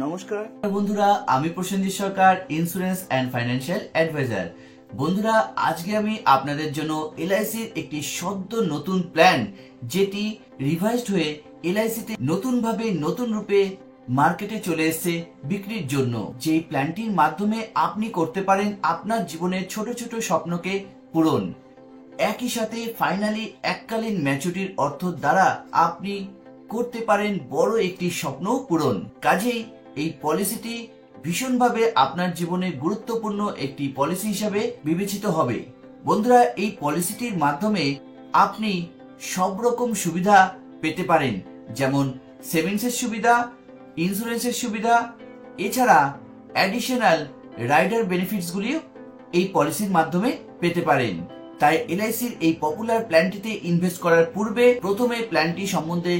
নমস্কার বন্ধুরা, আমি প্রসেনজিৎ সরকার, ইন্স্যুরেন্স অ্যান্ড ফাইন্যান্সিয়াল অ্যাডভাইজার। বন্ধুরা, আজকে আমি আপনাদের জন্য এলআইসির একটি সদ্য নতুন প্ল্যান, যেটি রিভাইজড হয়ে এলআইসিতে নতুনভাবে নতুন রূপে মার্কেটে চলে এসেছে বিক্রির জন্য। যেই প্ল্যানটির মাধ্যমে আপনি করতে পারেন আপনার জীবনের ছোট ছোট স্বপ্নকে পূরণ, একই সাথে ফাইনালি এককালীন ম্যাচুরিটির অর্থ দ্বারা আপনি করতে পারেন বড় একটি স্বপ্ন পূরণ। কাজেই এই পলিসিটি ভীষণভাবে আপনার জীবনে গুরুত্বপূর্ণ একটি পলিসি হিসাবে বিবেচিত হবে। বন্ধুরা, এই পলিসিটির মাধ্যমে আপনি সব রকম সুবিধা পেতে পারেন, যেমন সেভিংসের সুবিধা, ইন্স্যুরেন্সের সুবিধা, এছাড়া অ্যাডিশনাল রাইডার বেনিফিটসগুলিও এই পলিসির মাধ্যমে পেতে পারেন। তাই এলআইসির এই পপুলার প্ল্যানটিতে ইনভেস্ট করার পূর্বে প্রথমে প্ল্যানটি সম্বন্ধে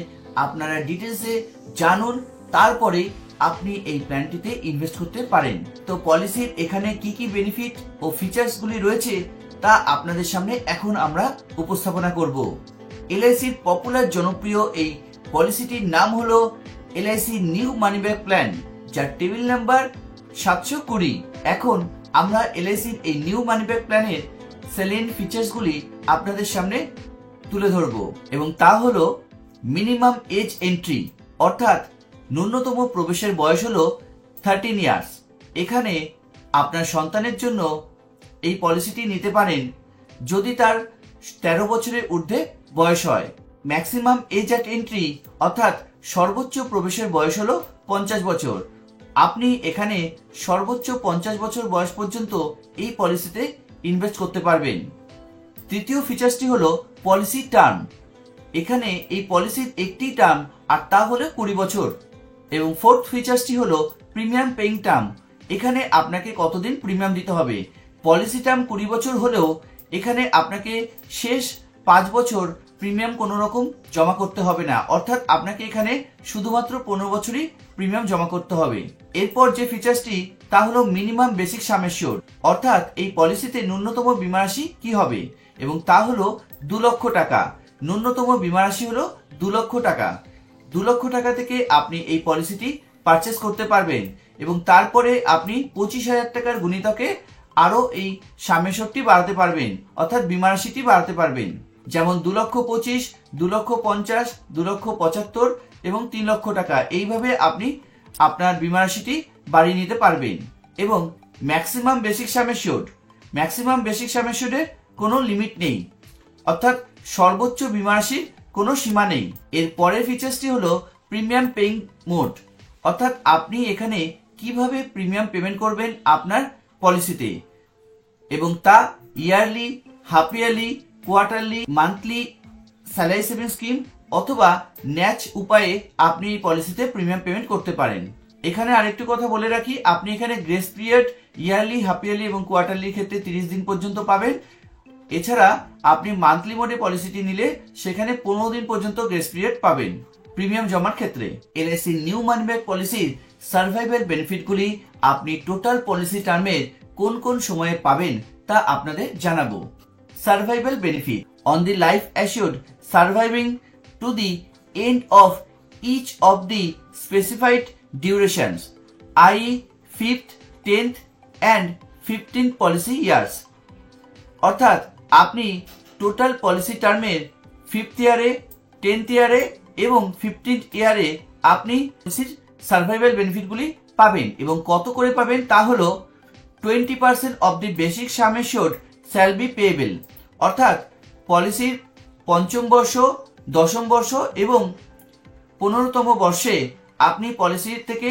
আপনারা ডিটেলসে জানুন, তারপরে আপনি এই প্ল্যানটিতে ইনভেস্ট করতে পারেন। তো পলিসির এখানে কি কি বেনিফিট ও ফিচার্সগুলি রয়েছে তা আপনাদের সামনে এখন আমরা উপস্থাপনা করব। এলআইসির পপুলার জনপ্রিয় এই পলিসিটির নাম হলো LIC new money back plan, যার টেবিল নাম্বার 720। এখন আমরা এলআইসির এই নিউ মানি ব্যাক প্ল্যানের সেলিয়েন্ট ফিচার্সগুলি আপনাদের সামনে তুলে ধরব, এবং তা হলো মিনিমাম এজ এন্ট্রি, অর্থাৎ ন্যূনতম প্রবেশের বয়স হলো 13 ইয়ার্স। এখানে আপনার সন্তানের জন্য এই পলিসিটি নিতে পারেন যদি তার 13 বছরের ঊর্ধ্বে বয়স হয়। ম্যাক্সিমাম এজ অ্যাট এন্ট্রি, অর্থাৎ সর্বোচ্চ প্রবেশের বয়স হলো 50 বছর। আপনি এখানে সর্বোচ্চ 50 বছর বয়স পর্যন্ত এই পলিসিতে ইনভেস্ট করতে পারবেন। তৃতীয় ফিচার্সটি হলো পলিসি টার্ম। এখানে এই পলিসির একটি টার্ম, আর তা হলো 20 বছর। এবং ফোর্থ ফিচার্সটি হলো প্রিমিয়াম পেইং টার্ম। এখানে আপনাকে কতদিন প্রিমিয়াম দিতে হবে। পলিসি টার্ম 20 বছর হলেও এখানে আপনাকে শেষ 5 বছর প্রিমিয়াম কোনো রকম জমা করতে হবে না, অর্থাৎ আপনাকে এখানে শুধুমাত্র 15 বছরই প্রিমিয়াম জমা করতে হবে। এরপর যে ফিচার্সটি তা হলো মিনিমাম বেসিক সাম অ্যাসিওর্ড, অর্থাৎ এই পলিসিতে ন্যূনতম বীমা রাশি কি হবে, এবং তা হলো 2 লক্ষ টাকা। ন্যূনতম বীমা রাশি হলো 2 লক্ষ টাকা। 2 লক্ষ টাকা থেকে আপনি এই পলিসিটি পারচেস করতে পারবেন, এবং তারপরে আপনি 25,000 টাকার গুণিতকে আরো এই সাম অ্যাসিওর্ডটি বাড়াতে পারবেন, অর্থাৎ বীমা রাশিটি বাড়াতে পারবেন। যেমন 2,25,000, 2,50,000, 2,75,000 এবং 3 লক্ষ টাকা। এইভাবে আপনি আপনার বীমা রাশিটি বাড়িয়ে নিতে পারবেন। এবং maximum basic sum assured, maximum basic sum অ্যাসিওর্ডের কোনো লিমিট নেই, অর্থাৎ সর্বোচ্চ বীমা রাশির কোনো সীমা নেই। এর পরের ফিচার্সটি হলো প্রিমিয়াম পেইং মোড, অর্থাৎ আপনি এখানে কিভাবে প্রিমিয়াম পেমেন্ট করবেন আপনার পলিসিতে, এবং তা yearly, half yearly, quarterly, monthly, salary saving scheme অথবা ন্যাচ উপায়ে আপনি এই পলিসিতে প্রিমিয়াম পেমেন্ট করতে পারেন। এখানে আরেকটু কথা বলে রাখি, আপনি এখানে grace period yearly, half yearly এবং কোয়ার্টারলির ক্ষেত্রে 30 দিন পর্যন্ত পাবেন। এছাড়া আপনি মান্থলি মোডে পলিসিটি নিলে সেখানে 15 দিন পর্যন্ত গ্রেস পিরিয়ড পাবেন প্রিমিয়াম জমার ক্ষেত্রে। এলআইসি নিউ মানি ব্যাক পলিসির সার্ভাইভাল বেনিফিটগুলি আপনি টোটাল পলিসি টার্মের কোন কোন সময়ে পাবেন তা আপনাদের জানাবো। Survival benefit on the life assured surviving to the end of each of the specified durations, i.e. 5th, 10th and 15th policy years. অর্থাৎ আপনি টোটাল পলিসি টার্মের 5th ইয়ারে, 10th ইয়ারে এবং 15th ইয়ারে আপনি পলিসির সার্ভাইভাল বেনিফিটগুলি পাবেন। এবং কত করে পাবেন তা হলো 20% of the basic sum assured shall be payable, অর্থাৎ পলিসির 5ম বর্ষ, 10ম বর্ষ এবং 15তম বর্ষে আপনি পলিসির থেকে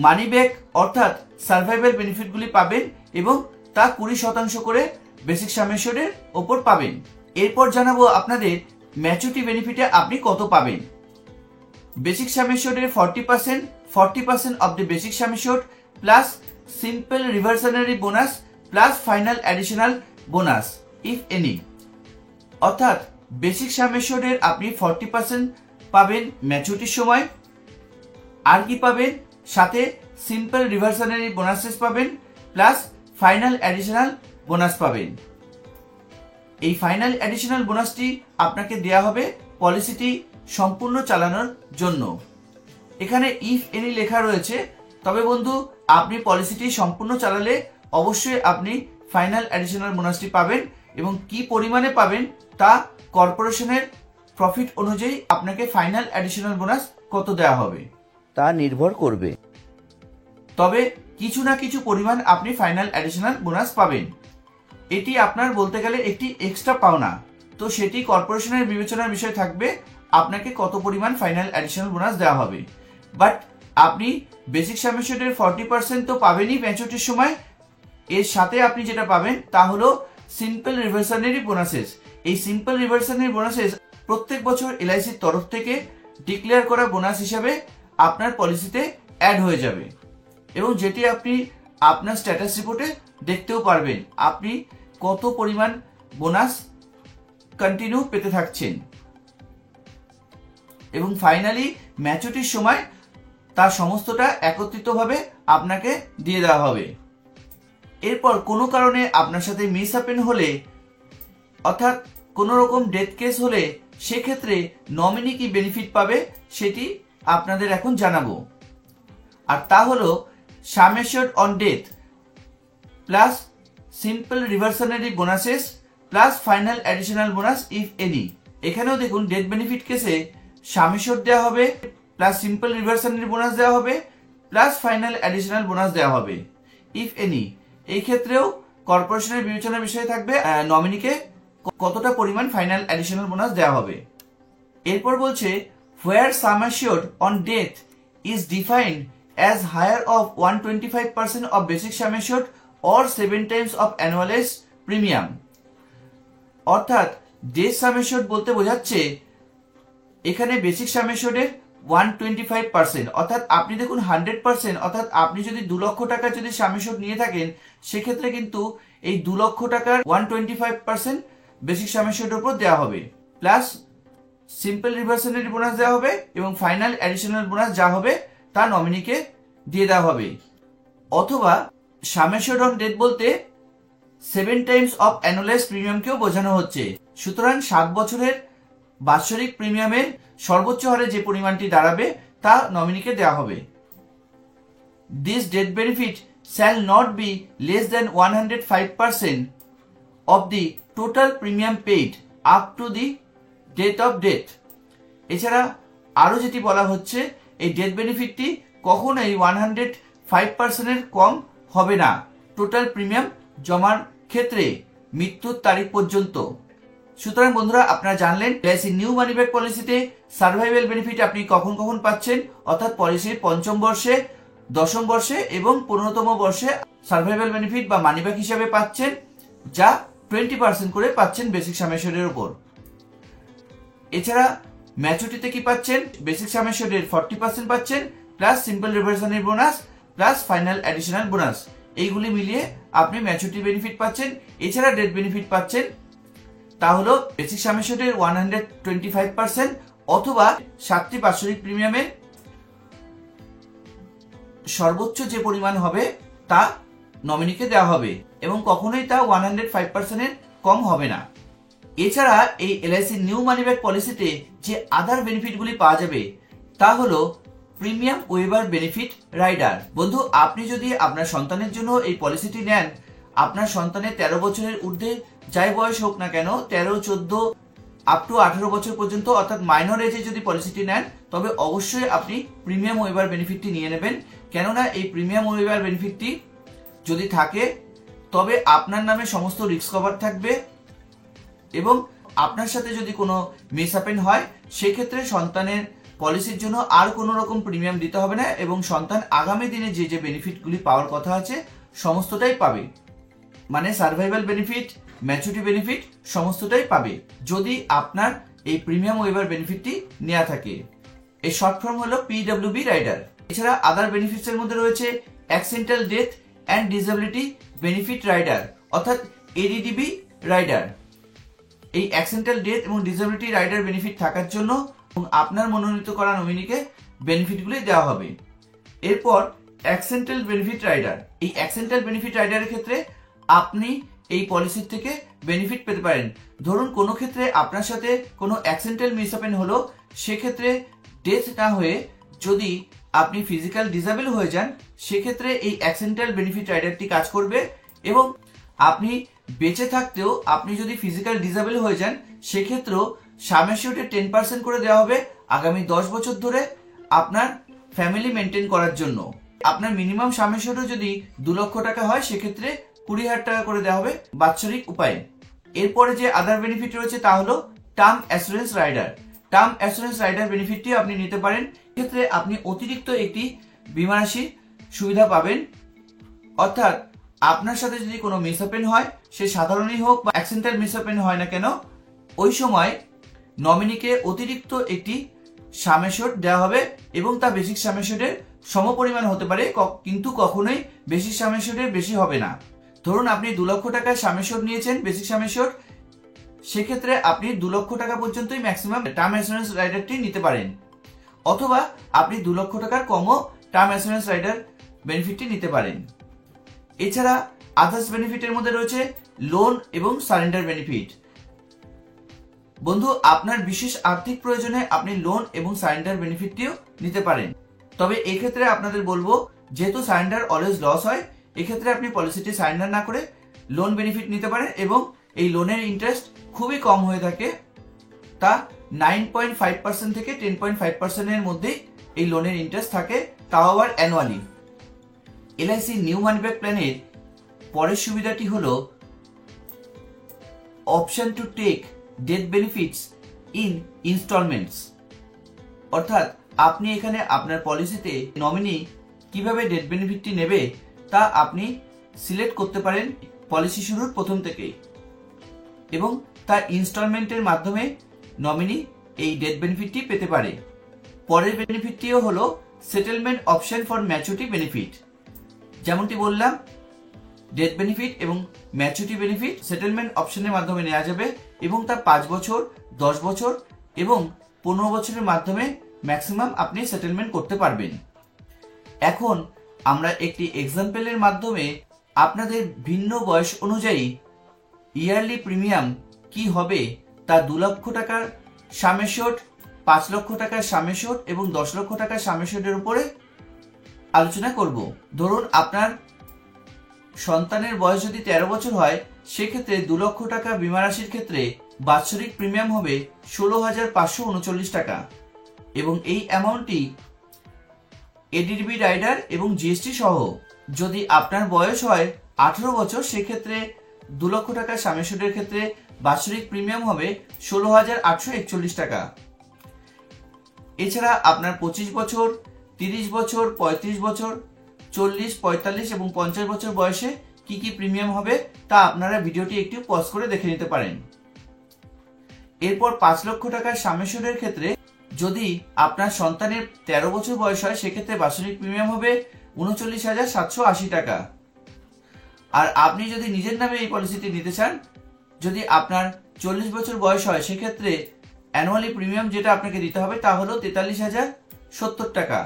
মানি ব্যাক অর্থাৎ সার্ভাইভাল বেনিফিটগুলি পাবেন, এবং তা 20% করে বেসিক সাম অ্যাসিওর্ডের ওপর পাবেন। এরপর জানাবো আপনাদের ম্যাচুরিটি বেনিফিটে আপনি কত পাবেন। বেসিক সাম অ্যাসিওর্ডের 40% of the basic sum assured plus simple reversionary bonus plus final additional bonus if any, অর্থাৎ বেসিক সাম অ্যাসিওর্ডের আপনি 40% পাবেন ম্যাচুরিটির সময়। আর কি পাবেন, সাথে সিম্পল রিভার্সানারি বোনাসেস পাবেন প্লাস ফাইনাল অ্যাডিশনাল বোনাস পাবেন। এই ফাইনাল অ্যাডিশনাল বোনাসটি আপনাকে দেয়া হবে পলিসিটি সম্পূর্ণ চালানোর জন্য। এখানে ইফ এনি লেখা রয়েছে, তবে বন্ধু আপনি পলিসিটি সম্পূর্ণ চালালে অবশ্যই আপনি ফাইনাল অ্যাডিশনাল বোনাসটি পাবেন, এবং কি পরিমাণে পাবেন তা কর্পোরেশনের প্রফিট অনুযায়ী আপনাকে ফাইনাল অ্যাডিশনাল বোনাস কত দেওয়া হবে তা নির্ভর করবে। তবে কিছু না কিছু পরিমাণ আপনি ফাইনাল অ্যাডিশনাল বোনাস পাবেন। এটি আপনার বলতে গেলে একটি এক্সট্রা পাওনা, তো সেটি কর্পোরেশনের বিবেচনার বিষয় থাকবে আপনাকে কত পরিমাণ ফাইনাল অ্যাডিশনাল বোনাস দেওয়া হবে। বাট আপনি বেসিক সাম অ্যাসিউরডের 40% তো পাবেনই ম্যাচুরিটির সময়, এর সাথে আপনি যেটা পাবেন তা হলো সিম্পল রিভার্সারি বোনাসেস। এই সিম্পল রিভার্সারি বোনাসেস প্রত্যেক বছর এলআইসির তরফ থেকে ডিক্লেয়ার করা বোনাস হিসাবে আপনার পলিসিতে অ্যাড হয়ে যাবে, এবং যেটি আপনি আপনার স্ট্যাটাস রিপোর্টে দেখতেও পারবেন আপনি কত পরিমাণ বোনাস কন্টিনিউ পেতে থাকছেন, এবং ফাইনালি ম্যাচুরিটির সময় তার সমস্তটা একত্রিতভাবে আপনাকে দিয়ে দেওয়া হবে। এরপর কোনো কারণে আপনার সাথে মিস হ্যাপেন হলে, অর্থাৎ কোনো রকম ডেথ কেস হলে, সেক্ষেত্রে নমিনি কি বেনিফিট পাবে সেটি আপনাদের এখন জানাবো। আর তা হলো sum assured on death plus simple reversionary bonuses plus final additional bonus if any. এখানেও দেখুন ডেথ বেনিফিট কেসে সাম অ্যাসিউরড দেওয়া হবে, প্লাস সিম্পল রিভার্সারি বোনাস দেওয়া হবে, প্লাস ফাইনাল অ্যাডিশনাল বোনাস দেওয়া হবে ইফ এনি। এই ক্ষেত্রেও কর্পোরেশনের বিবেচনার বিষয়ে থাকবে নমিনিকে কতটা পরিমাণ ফাইনাল অ্যাডিশনাল বোনাস দেওয়া হবে। এরপর বলছে where sum assured on death is defined as higher of 125% of basic sum assured or 7 times of annualized premium। অর্থাৎ ডেথ সাম অ্যাসিউরড বলতে বোঝাচ্ছে এখানে বেসিক সাম অ্যাসিউরডের 125%, অর্থাৎ আপনি দেখুন 100%, অর্থাৎ আপনি যদি 2 লক্ষ টাকা যদি সাম অ্যাসিউরড নিয়ে থাকেন, সেক্ষেত্রে কিন্তু এই 2 লক্ষ টাকার 125% বেসিক সাম অ্যাসিউরডের উপর দেওয়া হবে, প্লাস সিম্পল রিভার্সারি বোনাস দেওয়া হবে, এবং ফাইনাল অ্যাডিশনাল বোনাস যা হবে তা নমিনিকে দিয়ে দেওয়া হবে। অথবা সাম অ্যাসিউরড অন ডেথ বলতে 7 টাইমস অফ অ্যানুয়ালাইজ প্রিমিয়ামকেও বোঝানো হচ্ছে। সুতরাং 7 বছরের বাৎসরিক প্রিমিয়ামের সর্বোচ্চ হারে যে পরিমাণটি দাঁড়াবে তা নমিনিকে দেওয়া হবে। This death benefit shall not be less than 105% of the total premium paid up to the date of death। এছাড়া আরো যেটি বলা হচ্ছে, এই ডেথ বেনিফিটটি কখনোই 105% এর কম হবে না টোটাল প্রিমিয়াম জমার ক্ষেত্রে মৃত্যুর তারিখ পর্যন্ত। সুতরাং বন্ধুরা আপনারা জানলেন এলআইসি নিউ মানি ব্যাক পলিসিতে সার্ভাইভাল বেনিফিট আপনি কখন কখন পাচ্ছেন, অর্থাৎ পলিসির 5ম বর্ষে, 10ম বর্ষে এবং 15তম বর্ষে সার্ভাইভাল বেনিফিট বা মানি ব্যাক হিসাবে পাচ্ছেন, যা 20% করে পাচ্ছেন বেসিক সাম অ্যাসিউরডের উপর। এছাড়া ম্যাচুরিটিতে কি পাচ্ছেন, বেসিক সাম অ্যাসিউরডের 40% পাচ্ছেন, plus simple reversionary bonus plus final additional bonus, এইগুলি মিলিয়ে আপনি ম্যাচুরিটি বেনিফিট পাচ্ছেন। এছাড়া ডেথ বেনিফিট পাচ্ছেন, তা হলো বেসিক সাম অ্যাসিউরডের 125% অথবা 7টি বাৎসরিক প্রিমিয়ামের সর্বোচ্চ যে পরিমাণ হবে তা নমিনিকে দেওয়া হবে, এবং কখনোই তা 105% এর কম হবে না। এছাড়া এই এলআইসি নিউ মানি ব্যাক পলিসিতে যে আদার বেনিফিটগুলি পাওয়া যাবে তা হলো প্রিমিয়াম ওয়েভার বেনিফিট রাইডার। বন্ধু আপনি যদি আপনার সন্তানের জন্য এই পলিসিটি নেন, আপনার সন্তানের 13 বছরের ঊর্ধ্বে যাই বয়স হোক না কেন, 13, 14 আপ টু 18 বছর পর্যন্ত, অর্থাৎ মাইনর এজে যদি পলিসিটি নেন, তবে অবশ্যই আপনি প্রিমিয়াম ওয়েভার বেনিফিটটি নিয়ে নেবেন। কেননা এই প্রিমিয়াম ওয়েভার বেনিফিটটি যদি থাকে তবে আপনার নামে সমস্ত রিস্ক কভার থাকবে, এবং আপনার সাথে যদি কোনো মিস হ্যাপেন হয় সেক্ষেত্রে সন্তানের পলিসির জন্য আর কোনো রকম প্রিমিয়াম দিতে হবে না, এবং সন্তান আগামী দিনে যে যে বেনিফিটগুলি পাওয়ার কথা আছে সমস্তটাই পাবে, মানে সার্ভাইভাল বেনিফিট, ম্যাচুরিটি বেনিফিট সমস্তটাই পাবে যদি আপনার এই প্রিমিয়াম ওয়েভার বেনিফিটটি নেওয়া থাকে। এই শর্ট ফর্ম হলো পিডব্লিউবি রাইডার। এছাড়া আদার বেনিফিটস এর মধ্যে রয়েছে accidental death and disability benefit rider, অর্থাৎ এডিডিবি রাইডার। এই অ্যাক্সিডেন্টাল ডেথ এবং ডিসেবিলিটি রাইডার বেনিফিট থাকার জন্য এবং আপনার মনোনীত করা নমিনিকে বেনিফিটগুলি দেওয়া হবে। এরপর অ্যাক্সিডেন্টাল বেনিফিট রাইডার। এই অ্যাক্সিডেন্টাল বেনিফিট রাইডারের ক্ষেত্রে আপনি এই পলিসির থেকে বেনিফিট পেতে পারেন। ধরুন কোনো ক্ষেত্রে আপনার সাথে কোনো অ্যাক্সিডেন্টাল মিসহ্যাপেন হলো, সেক্ষেত্রে ডেথ না হয়ে যদি আপনি ফিজিক্যাল ডিসেবল হয়ে যান সেক্ষেত্রে এই অ্যাক্সিডেন্টাল বেনিফিট রাইডারটি কাজ করবে, এবং আপনি বেঁচে থাকতেও আপনি যদি ফিজিক্যাল ডিসেবল হয়ে যান সেক্ষেত্রেও সাম অ্যাসিওর্ডে 10% করে দেওয়া হবে আগামী 10 বছর ধরে আপনার ফ্যামিলি মেনটেন করার জন্য। আপনার মিনিমাম সাম অ্যাসিওর্ডও যদি 2 লক্ষ টাকা হয় সেক্ষেত্রে 20,000 টাকা করে দেওয়া হবে বাৎসরিক উপায়ে। এরপরে যে আদার বেনিফিট রয়েছে তা হলো term assurance rider. Term assurance rider বেনিফিটটি আপনি নিতে পারেন। ক্ষেত্রে আপনি অতিরিক্ত একটি বীমা রাশির সুবিধা পাবেন, অর্থাৎ আপনার সাথে যদি কোনো মিসহ্যাপেন হয়, সে সাধারণই হোক বা অ্যাক্সিডেন্টাল মিসহ্যাপেন হয় না কেন, ওই সময় নমিনিকে অতিরিক্ত একটি সাম অ্যাসিওর্ড দেওয়া হবে এবং তা বেসিক সাম অ্যাসিওর্ডের সমপরিমাণ হতে পারে, কিন্তু কখনোই বেসিক সাম অ্যাসিওর্ডের বেশি হবে না। ধরুন আপনি 2 লক্ষ টাকার সাম অ্যাসিওর্ড নিয়েছেন, বেসিক সাম অ্যাসিওর্ড, সেক্ষেত্রে আপনি 2 লক্ষ টাকা পর্যন্তই ম্যাক্সিমাম টার্ম অ্যাসুরেন্স রাইডারটি নিতে পারেন, অথবা আপনি 2 লক্ষ টাকার কমও টার্ম অ্যাসুরেন্স রাইডার বেনিফিটটি নিতে পারেন। এছাড়া আদার্স বেনিফিটের মধ্যে রয়েছে লোন এবং সারেন্ডার বেনিফিট। বন্ধু, আপনার বিশেষ আর্থিক প্রয়োজনে আপনি লোন এবং সারেন্ডার বেনিফিটটিও নিতে পারেন। তবে এক্ষেত্রে আপনাদের বলবো, যেহেতু সারেন্ডার অলওয়েজ লস হয়, এক্ষেত্রে আপনি পলিসিটি সারেন্ডার না করে লোন বেনিফিট নিতে পারেন, এবং এই লোনের ইন্টারেস্ট খুবই কম হয়ে থাকে, তা 9.5% থেকে 10.5% এর মধ্যেই এই লোনের ইন্টারেস্ট থাকে, তাও আবার annually. LIC new money back প্ল্যানের পরের সুবিধাটি হলো option to take death benefits in installments, অর্থাৎ আপনি এখানে আপনার পলিসিতে নমিনি কিভাবে ডেথ বেনিফিটটি নেবে তা আপনি সিলেক্ট করতে পারেন পলিসি শুরুর প্রথম থেকেই, এবং তার ইনস্টলমেন্টের মাধ্যমে নমিনি এই ডেথ বেনিফিটটি পেতে পারে। পরের বেনিফিটটিও হলো settlement option for maturity benefit. যেমনটি বললাম, ডেথ বেনিফিট এবং ম্যাচুরিটি বেনিফিট সেটেলমেন্ট অপশনের মাধ্যমে নেওয়া যাবে, এবং তা 5 বছর, 10 বছর এবং 15 বছরের মাধ্যমে ম্যাক্সিমাম আপনি সেটেলমেন্ট করতে পারবেন। এখন আমরা একটি এক্সাম্পলের মাধ্যমে আপনাদের ভিন্ন বয়স অনুযায়ী ইয়ারলি প্রিমিয়াম কি হবে তা 2 লক্ষ টাকার সাম অ্যাসিওর্ড, 5 লক্ষ টাকার সাম অ্যাসিওর্ড এবং 10 লক্ষ টাকার সাম অ্যাসিওর্ডের উপরে আলোচনা করব। ধরুন আপনার সন্তানের বয়স যদি 13 বছর হয়, সেক্ষেত্রে 2 লক্ষ টাকা বীমা রাশির ক্ষেত্রে বাৎসরিক প্রিমিয়াম হবে 16,539 টাকা, এবং এই অ্যামাউন্টটি এডিডিবি রাইডার এবং জিএসটি সহ। যদি আপনার বয়স হয় 18 বছর, সেক্ষেত্রে 2 লক্ষ টাকা সাম অ্যাসিওর্ডের ক্ষেত্রে বাৎসরিক প্রিমিয়াম হবে 16,841 টাকা। এছাড়া আপনার 25 বছর, 30 বছর, 35 বছর, 40, 45 এবং 50 বছর বয়সে কি কি প্রিমিয়াম হবে তা আপনারা ভিডিওটি একটু পজ করে দেখে নিতে পারেন। এরপর 5 লক্ষ টাকার সাম অ্যাসিওর্ডের ক্ষেত্রে যদি আপনার সন্তানের 13 বছর বয়স হয়, সেক্ষেত্রে বাৎসরিক প্রিমিয়াম হবে 39,780 টাকা। আর আপনি যদি নিজের নামে এই পলিসিটি নিতে চান, যদি আপনার 40 বছর বয়স হয়, সেক্ষেত্রে অ্যানুয়ালি প্রিমিয়াম যেটা আপনাকে দিতে হবে তা হলো 43,070 টাকা।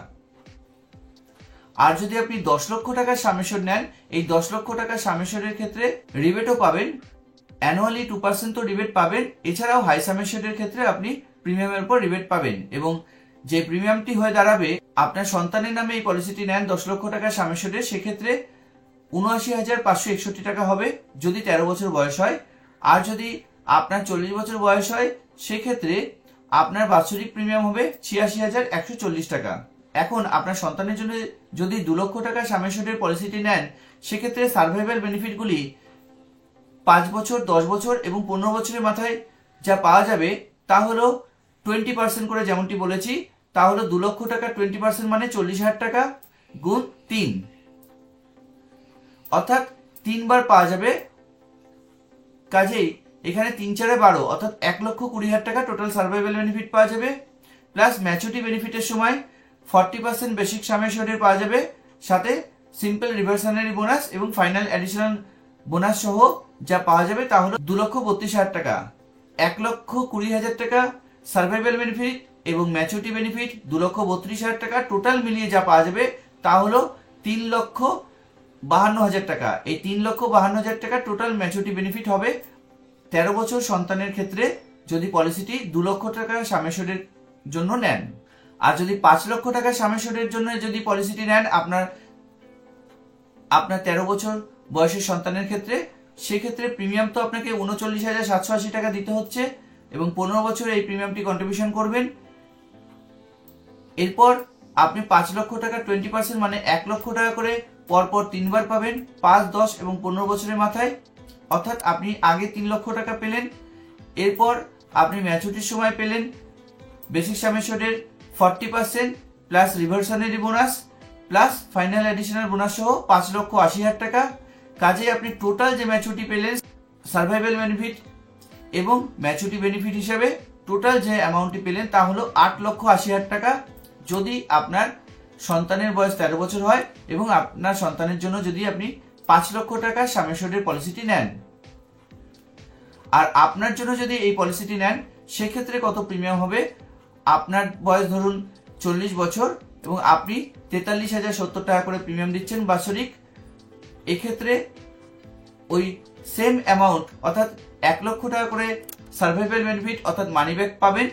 আর যদি আপনি 10 লক্ষ টাকার সাম অ্যাসিওর্ড নেন, এই 10 লক্ষ টাকার সাম অ্যাসিওর্ডের ক্ষেত্রে রিবেটও পাবেন, অ্যানুয়ালি 2% তো রিবেট পাবেন। এছাড়াও হাই সাম অ্যাসিওর্ডের ক্ষেত্রে আপনি প্রিমিয়ামের উপর রিবেট পাবেন, এবং যে প্রিমিয়ামটি হয়ে দাঁড়াবে, আপনার সন্তানের নামে এই পলিসিটি নেন 10 লক্ষ টাকার সাম অ্যাসিওর্ডের, সেক্ষেত্রে 79,561 টাকা হবে যদি 13 বছর বয়স হয়। আর যদি আপনার 40 বছর বয়স হয়, সেক্ষেত্রে আপনার বাৎসরিক প্রিমিয়াম হবে 86,140 টাকা। এখন আপনার সন্তানের জন্য যদি 2 লক্ষ টাকা সাম অ্যাসিওর্ডের পলিসিটি নেন, সেক্ষেত্রে সার্ভাইভাল বেনিফিটগুলি 5 বছর, 10 বছর এবং 15 বছরের মাথায় যা পাওয়া যাবে তা হলো 20% করে, যেমনটি বলেছি, তা হলো 2 লক্ষ টাকা 20% মানে 40,000 টাকা গুণ 3, অর্থাৎ 3 বার পাওয়া যাবে। কাজেই এখানে 3 4 12, অর্থাৎ 1,20,000 টাকা টোটাল সার্ভাইভাল বেনিফিট পাওয়া যাবে, প্লাস ম্যাচুরিটি বেনিফিটের সময় 40% বেসিক সাম অ্যাসিওর্ডের পাওয়া যাবে, সাথে সিম্পল রিভার্সানারি বোনাস এবং ফাইনাল অ্যাডিশনাল বোনাস সহ যা পাওয়া যাবে তা হলো 2,32,000 টাকা। 1,20,000 টাকা সার্ভাইভাল বেনিফিট এবং ম্যাচুরিটি বেনিফিট 2,32,000 টাকা, টোটাল মিলিয়ে যা পাওয়া যাবে তা হলো 3,52,000 টাকা। এই 3,52,000 টাকা টোটাল ম্যাচুরিটি বেনিফিট হবে 13 বছর সন্তানের ক্ষেত্রে, যদি পলিসিটি 2 লক্ষ টাকা সাম অ্যাসিওর্ডের জন্য নেন। আর যদি 5 লক্ষ টাকা সাম অ্যাসিউর্ডের জন্য যদি পলিসিটি নেন আপনার 13 বছর বয়সের সন্তানের ক্ষেত্রে, সেক্ষেত্রে প্রিমিয়াম তো আপনাকে 39,780 টাকা দিতে হচ্ছে এবং 15 বছর এই প্রিমিয়ামটি কন্ট্রিবিউশন করবেন। এরপর আপনি 5 লক্ষ টাকা 20% মানে 1 লক্ষ টাকা করে পরপর 3 বার পাবেন 5, 10 এবং 15 বছরের মাথায়, অর্থাৎ আপনি আগে 3 লক্ষ টাকা পেলেন, এরপর আপনি ম্যাচুরিটির সময় পেলেন বেসিক সাম অ্যাসিউর্ডের 40% plus reversionary bonus plus final additional bonus সহ 5,80,000 টাকা। কাজে আপনি টোটাল যে ম্যাচুরিটি পেলেন সার্ভাইভাল বেনিফিট এবং ম্যাচুরিটি বেনিফিট হিসেবে টোটাল যে অ্যামাউন্টটি পেলেন তা হলো 8,80,000 টাকা, যদি আপনার সন্তানের বয়স 13 বছর হয় এবং আপনার সন্তানের জন্য যদি আপনি 5 লক্ষ টাকা সাম অ্যাসিউর্ডের পলিসিটি নেন। আর আপনার জন্য যদি এই পলিসিটি নেন সেক্ষেত্রে কত প্রিমিয়াম হবে, আপনার বয়স ধরুন 40 বছর এবং আপনি 43,070 টাকা করে প্রিমিয়াম দিচ্ছেন বাৎসরিক, এক্ষেত্রে ওই সেম অ্যামাউন্ট অর্থাৎ 1 লক্ষ টাকা করে সার্ভাইভাল বেনিফিট অর্থাৎ মানি ব্যাক পাবেন।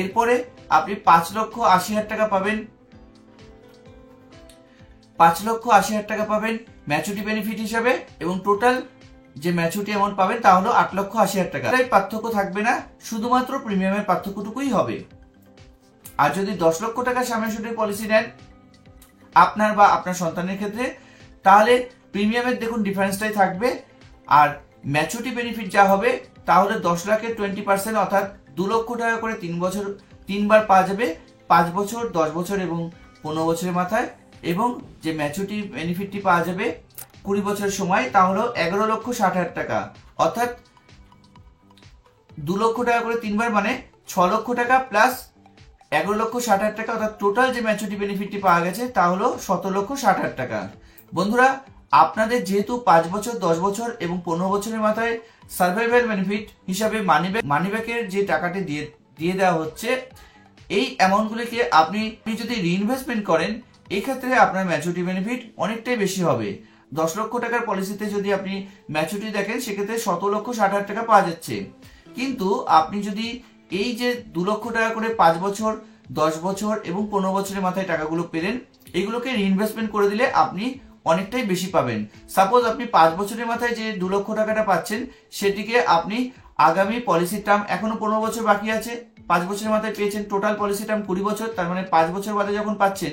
এরপরে আপনি 5,80,000 টাকা পাবেন, 5,80,000 টাকা পাবেন ম্যাচুরিটি বেনিফিট হিসাবে এবং টোটাল যে ম্যাচুরিটি অ্যামাউন্ট পাবেন তা হলো 8,80,000 টাকা। তাই পার্থক্য থাকবে না, শুধুমাত্র প্রিমিয়ামের পার্থক্যটুকুই হবে। আর যদি 10 লক্ষ টাকা সাম অ্যাসিউর্ডের পলিসি নেন আপনার বা আপনার সন্তানের ক্ষেত্রে, তাহলে প্রিমিয়ামের দেখুন ডিফারেন্সটাই থাকবে, আর ম্যাচুরিটি বেনিফিট যা হবে তাহলে 10 লাখের 20% অর্থাৎ 2 লক্ষ টাকা করে 3 বার পাওয়া যাবে 5 বছর, 10 বছর এবং 15 বছরের মাথায়, এবং যে ম্যাচুরিটি বেনিফিটটি পাওয়া যাবে 20 বছরের সময় তা হলো 11,60,000 টাকা, অর্থাৎ 2 লক্ষ টাকা করে 3 বার মানে 6 লক্ষ টাকা প্লাস 11,60,000 টাকা, অর্থাৎ টোটাল যে ম্যাচুরিটি বেনিফিটটি পাওয়া গেছে তা হলো 17,60,000 টাকা। বন্ধুরা, আপনাদের যেহেতু 5 বছর, 10 বছর এবং 15 বছরের মাথায় সার্ভাইভাল বেনিফিট হিসাবে মানি ব্যাকের যে টাকাটি দিয়ে দেওয়া হচ্ছে, এই অ্যামাউন্টগুলিকে আপনি যদি রিইনভেস্টমেন্ট করেন এক্ষেত্রে আপনার ম্যাচুরিটি বেনিফিট অনেকটাই বেশি হবে। 10 লক্ষ টাকার পলিসিতে যদি আপনি ম্যাচুরিটি দেখেন সেক্ষেত্রে 17,60,000 টাকা পাওয়া যাচ্ছে, কিন্তু আপনি যদি এই যে 2 লক্ষ টাকা করে 5 বছর, 10 বছর এবং 15 বছরের মাথায় টাকাগুলো পেলেন, এগুলোকে রিইনভেস্টমেন্ট করে দিলে আপনি অনেকটাই বেশি পাবেন। সাপোজ আপনি 5 বছরের মাথায় যে 2 লক্ষ টাকাটা পাচ্ছেন সেটিকে আপনি আগামী পলিসি টার্ম, এখনো 15 বছর বাকি আছে, 5 বছরের মাথায় পেয়েছেন, টোটাল পলিসি টার্ম 20 বছর, তার মানে 5 বছর বাদে যখন পাচ্ছেন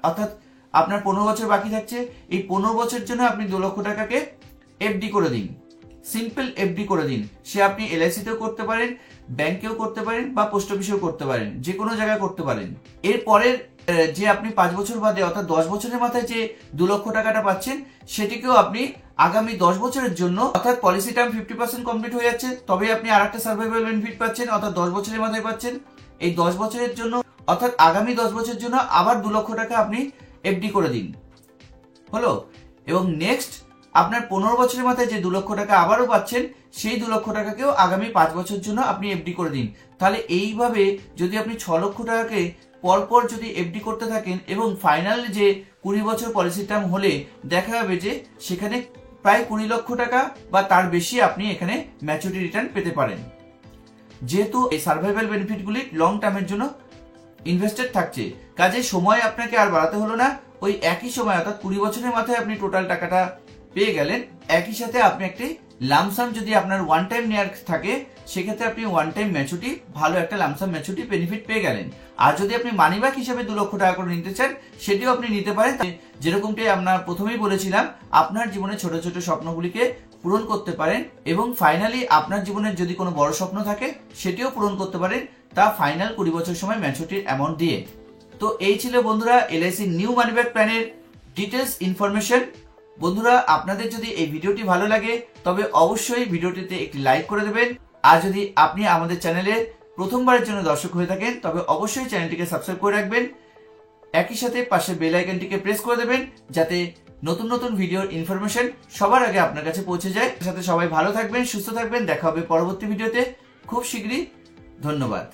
অর্থাৎ আপনার 15 বছর বাকি থাকছে, এই 15 বছরের জন্য আপনি 2 লক্ষ টাকাকে এফডি করে দিন, সিম্পল এফডি করে দিন। সে আপনি এলআইসিতেও করতে পারেন, ব্যাংকেও করতে পারেন বা পোস্ট অফিসেও করতে পারেন, যে কোনো জায়গায় করতে পারেন। এরপরের যে আপনি 5 বছর বাদে অর্থাৎ 10 বছরের মাথায় যে 2 লক্ষ টাকাটা পাচ্ছেন সেটিকেও আপনি আগামী 10 বছরের জন্য, অর্থাৎ পলিসি টার্ম 50% কমপ্লিট হয়ে যাচ্ছে, তবে আপনি আরেকটা সার্ভাইভাল বেনিফিট পাচ্ছেন, অর্থাৎ 10 বছরের মাথায় পাচ্ছেন। এই 10 বছরের জন্য অর্থাৎ আগামী 10 বছরের জন্য আবার 2 লক্ষ টাকা আপনি এফডি করে দিন, হলো। এবং নেক্সট আপনার 15 বছরের মাথায় যে 2 লক্ষ টাকা আবারও পাচ্ছেন সেই 2 লক্ষ টাকাকেও আগামী 5 বছরের জন্য আপনি এফডি করে দিন। তাহলে এইভাবে যদি আপনি 6 লক্ষ টাকাকে পরপর যদি এফডি করতে থাকেন এবং ফাইনাল যে 20 বছর পলিসি টার্ম হলে দেখা যাবে যে সেখানে প্রায় 20 লক্ষ টাকা বা তার বেশি আপনি এখানে ম্যাচুরিটি রিটার্ন পেতে পারেন, যেহেতু এই সার্ভাইভাল বেনিফিটগুলি লং টার্মের জন্য ইনভেস্টেড থাকছে। কাজে সময় আপনাকে আর বাড়াতে হলো না, ওই একই সময় অর্থাৎ 20 বছরের মাথায় আপনি টোটাল টাকাটা পেয়ে গেলেন। একই সাথে আপনি একটি লামসাম যদি আপনার ওয়ান টাইম নেওয়ার থাকে সেক্ষেত্রে আপনি ওয়ান টাইম ম্যাচুরিটি, ভালো একটা লামসাম ম্যাচুরিটি বেনিফিট পেয়ে গেলেন। আর যদি আপনি মানি ব্যাক হিসেবে 2 লক্ষ টাকা করে নিতে চান সেটিও আপনি নিতে পারেন। যেরকমটি আমরা প্রথমেই বলেছিলাম, আপনার জীবনের ছোট ছোট স্বপ্নগুলিকে পূরণ করতে পারেন এবং ফাইনালি আপনার জীবনের যদি কোনো বড় স্বপ্ন থাকে সেটিও পূরণ করতে পারেন, তা ফাইনাল 20 বছর সময় ম্যাচুরিটির অ্যামাউন্ট দিয়ে। তো এই ছিল বন্ধুরা এলআইসি নিউ মানি ব্যাক প্ল্যানের ডিটেলস ইনফরমেশন। বন্ধুরা, আপনাদের যদি এই ভিডিওটি ভালো লাগে তবে অবশ্যই ভিডিওটিতে একটি লাইক করে দেবেন, আর যদি আপনি আমাদের চ্যানেলে প্রথমবারের জন্য দর্শক হয়ে থাকেন তবে অবশ্যই চ্যানেলটিকে সাবস্ক্রাইব করে রাখবেন। একই সাথে পাশে বেল আইকনটিকে প্রেস করে দেবেন যাতে নতুন নতুন ভিডিওর ইনফরমেশন সবার আগে আপনার কাছে পৌঁছে যায়। সাথে সবাই ভালো থাকবেন, সুস্থ থাকবেন, দেখা হবে পরবর্তী ভিডিওতে খুব শীঘ্রই। ধন্যবাদ।